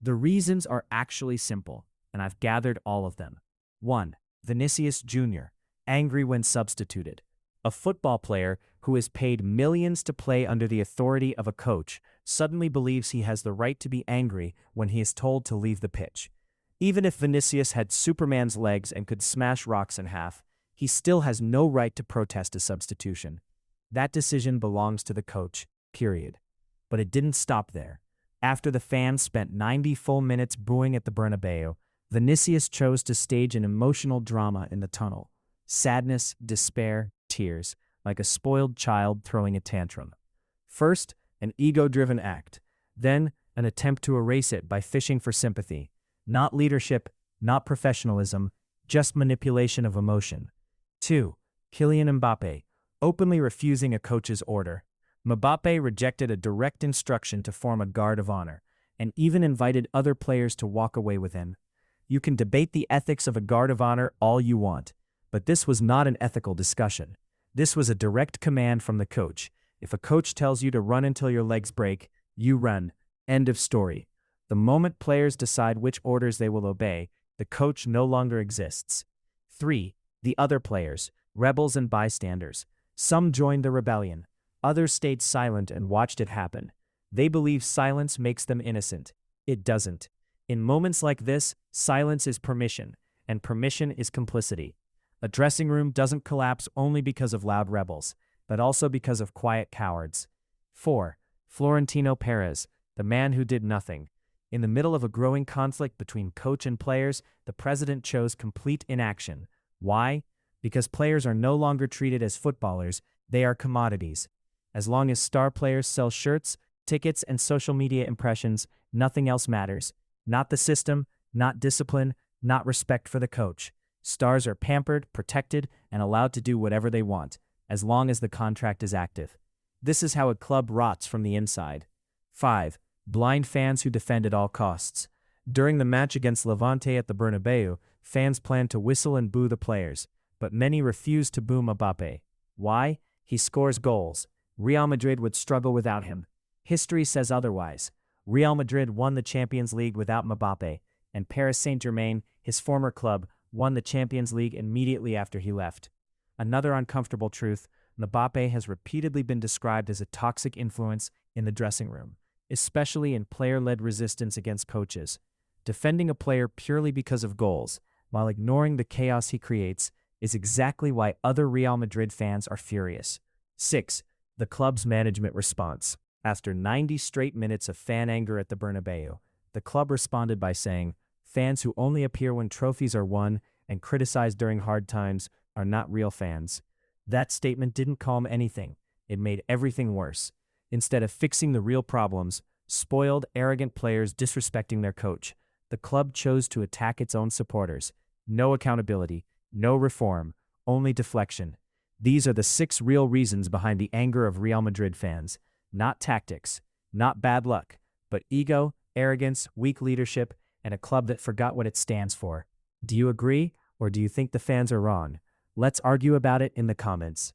The reasons are actually simple, and I've gathered all of them. 1. Vinícius Júnior, angry when substituted. A football player who is paid millions to play under the authority of a coach suddenly believes he has the right to be angry when he is told to leave the pitch. Even if Vinicius had Superman's legs and could smash rocks in half, he still has no right to protest a substitution. That decision belongs to the coach, period. But it didn't stop there. After the fans spent 90 full minutes booing at the Bernabeu, Vinicius chose to stage an emotional drama in the tunnel. Sadness, despair, tears, like a spoiled child throwing a tantrum. First, an ego-driven act. Then, an attempt to erase it by fishing for sympathy. Not leadership, not professionalism, just manipulation of emotion. 2. Kylian Mbappé, openly refusing a coach's order. Mbappé rejected a direct instruction to form a guard of honor, and even invited other players to walk away with him. You can debate the ethics of a guard of honor all you want, but this was not an ethical discussion. This was a direct command from the coach. If a coach tells you to run until your legs break, you run. End of story. The moment players decide which orders they will obey, the coach no longer exists. 3. The other players, rebels and bystanders. Some joined the rebellion. Others stayed silent and watched it happen. They believe silence makes them innocent. It doesn't. In moments like this, silence is permission, and permission is complicity. A dressing room doesn't collapse only because of loud rebels, but also because of quiet cowards. 4. Florentino Pérez, the man who did nothing. In the middle of a growing conflict between coach and players, the president chose complete inaction. Why? Because players are no longer treated as footballers, they are commodities. As long as star players sell shirts, tickets, and social media impressions, nothing else matters. Not the system, not discipline, not respect for the coach. Stars are pampered, protected, and allowed to do whatever they want, as long as the contract is active. This is how a club rots from the inside. 5. Blind fans who defend at all costs. During the match against Levante at the Bernabeu, fans planned to whistle and boo the players, but many refused to boo Mbappe. Why? He scores goals. Real Madrid would struggle without him. History says otherwise. Real Madrid won the Champions League without Mbappe, and Paris Saint-Germain, his former club, won the Champions League immediately after he left. Another uncomfortable truth, Mbappe has repeatedly been described as a toxic influence in the dressing room, especially in player-led resistance against coaches. Defending a player purely because of goals, while ignoring the chaos he creates, is exactly why other Real Madrid fans are furious. 6. The club's management response. After 90 straight minutes of fan anger at the Bernabeu, the club responded by saying, "Fans who only appear when trophies are won and criticize during hard times are not real fans." That statement didn't calm anything. It made everything worse. Instead of fixing the real problems, spoiled, arrogant players disrespecting their coach, the club chose to attack its own supporters. No accountability, no reform, only deflection. These are the 6 real reasons behind the anger of Real Madrid fans. Not tactics, not bad luck, but ego, arrogance, weak leadership, and a club that forgot what it stands for. Do you agree, or do you think the fans are wrong? Let's argue about it in the comments.